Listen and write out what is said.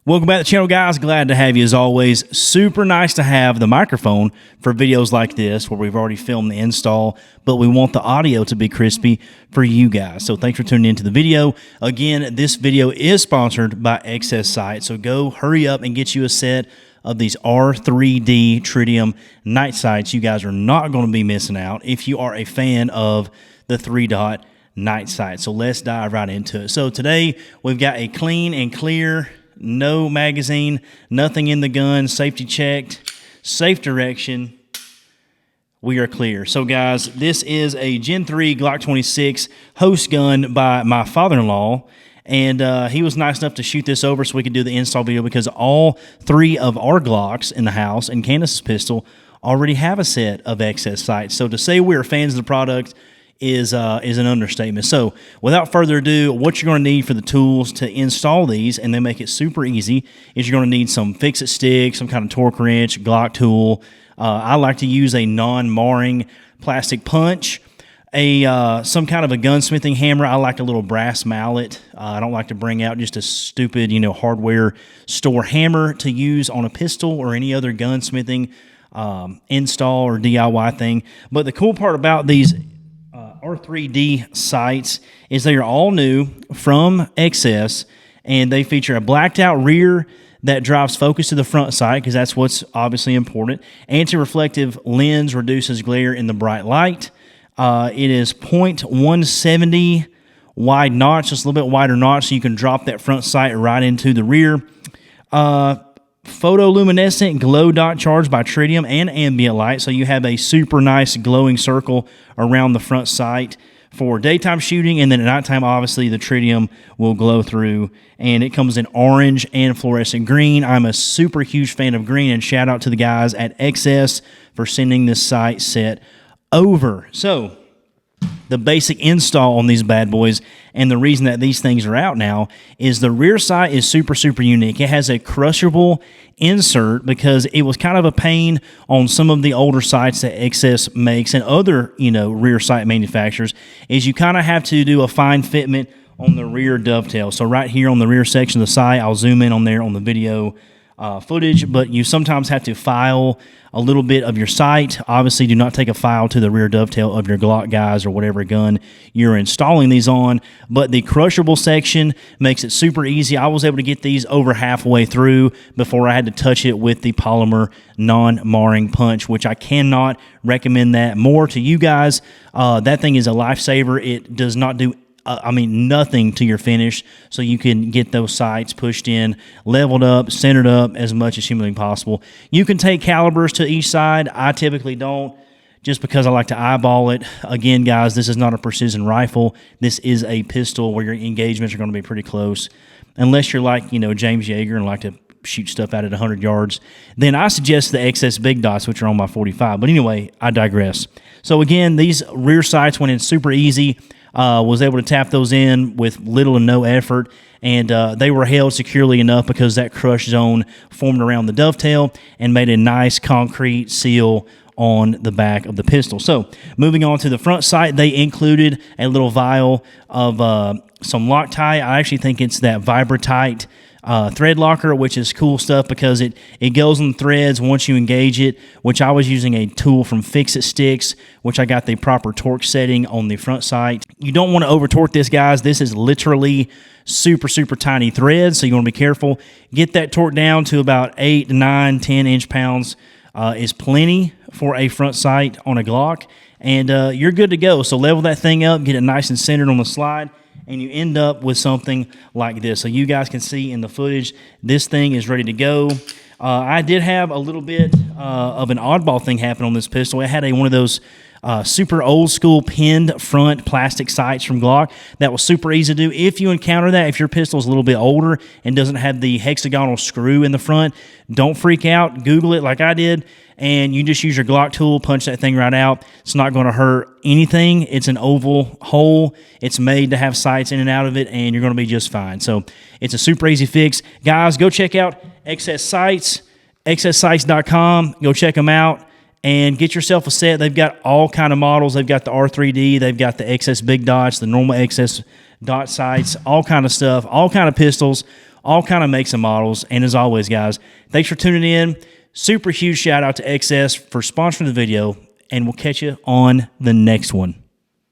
Welcome back to the channel, guys. Glad to have you as always. Super nice to have the microphone for videos like this where we've already filmed the install, but we want the audio to be crispy for you guys. So thanks for tuning into the video. Again, this video is sponsored by XS Sights, so go hurry up and get you a set of these R3D Tritium Night Sights. You guys are not going to be missing out if you are a fan of the 3-dot night sight. So let's dive right into it. So today we've got a clean and clear, no magazine, nothing in the gun, safety checked, safe direction. We are clear. So guys, this is a Gen 3 Glock 26 host gun by my father-in-law, and he was nice enough to shoot this over so we could do the install video because all three of our Glocks in the house and Candace's pistol already have a set of XS sights. So to say we're fans of the product is an understatement. So without further ado, what you're going to need for the tools to install these, and they make it super easy, is you're going to need some fix-it stick, some kind of torque wrench, Glock tool. I like to use a non-marring plastic punch, some kind of a gunsmithing hammer. I like a little brass mallet. I don't like to bring out just a stupid, hardware store hammer to use on a pistol or any other gunsmithing install or DIY thing. But the cool part about these R3D sights is they are all new from XS, and they feature a blacked out rear that drives focus to the front sight because that's what's obviously important. Anti-reflective lens reduces glare in the bright light. It is .170 wide notch, just a little bit wider notch, so you can drop that front sight right into the rear. Photoluminescent glow dot charged by tritium and ambient light, so you have a super nice glowing circle around the front sight for daytime shooting, and then at nighttime obviously the tritium will glow through, and it comes in orange and fluorescent green. I'm a super huge fan of green, and shout out to the guys at XS for sending this sight set over. So the basic install on these bad boys, and the reason that these things are out now, is the rear sight is super unique. It has a crushable insert because it was kind of a pain on some of the older sights that XS makes and other rear sight manufacturers, is you kind of have to do a fine fitment on the rear dovetail. So right here on the rear section of the sight, I'll zoom in on there on the video footage, but you sometimes have to file a little bit of your sight. Obviously, do not take a file to the rear dovetail of your Glock, guys, or whatever gun you're installing these on, but the crushable section makes it super easy. I was able to get these over halfway through before I had to touch it with the polymer non-marring punch, which I cannot recommend that more to you guys. That thing is a lifesaver. It does not do nothing to your finish, so you can get those sights pushed in, leveled up, centered up as much as humanly possible. You can take calibers to each side. I typically don't, just because I like to eyeball it. Again, guys, this is not a precision rifle. This is a pistol where your engagements are going to be pretty close. Unless you're like, James Yeager and like to shoot stuff out at 100 yards, then I suggest the XS Big Dots, which are on my 45. But anyway, I digress. So again, these rear sights went in super easy. Was able to tap those in with little to no effort, and they were held securely enough because that crush zone formed around the dovetail and made a nice concrete seal on the back of the pistol. So moving on to the front sight, they included a little vial of some Loctite. I actually think it's that Vibratite thread locker, which is cool stuff because it goes on the threads once you engage it, which I was using a tool from Fix-It Sticks, which I got the proper torque setting on the front sight. You don't want to over torque this, guys. This is literally super tiny threads, so you want to be careful. Get that torque down to about 8 to 9, 10 inch-pounds is plenty for a front sight on a Glock, and you're good to go. So level that thing up, get it nice and centered on the slide, and you end up with something like this. So you guys can see in the footage, this thing is ready to go. I did have a little bit of an oddball thing happen on this pistol. It had one of those super old school pinned front plastic sights from Glock. That was super easy to do. If you encounter that, if your pistol is a little bit older and doesn't have the hexagonal screw in the front, don't freak out. Google it like I did, and you just use your Glock tool, punch that thing right out. It's not going to hurt anything. It's an oval hole. It's made to have sights in and out of it, and you're going to be just fine. So it's a super easy fix. Guys, go check out XS Sights, xssights.com. Go check them out and get yourself a set. They've got all kind of models. They've got the R3D. They've got the XS Big Dots, the normal XS dot sights, all kind of stuff, all kind of pistols, all kind of makes and models. And as always, guys, thanks for tuning in. Super huge shout out to XS for sponsoring the video, and we'll catch you on the next one.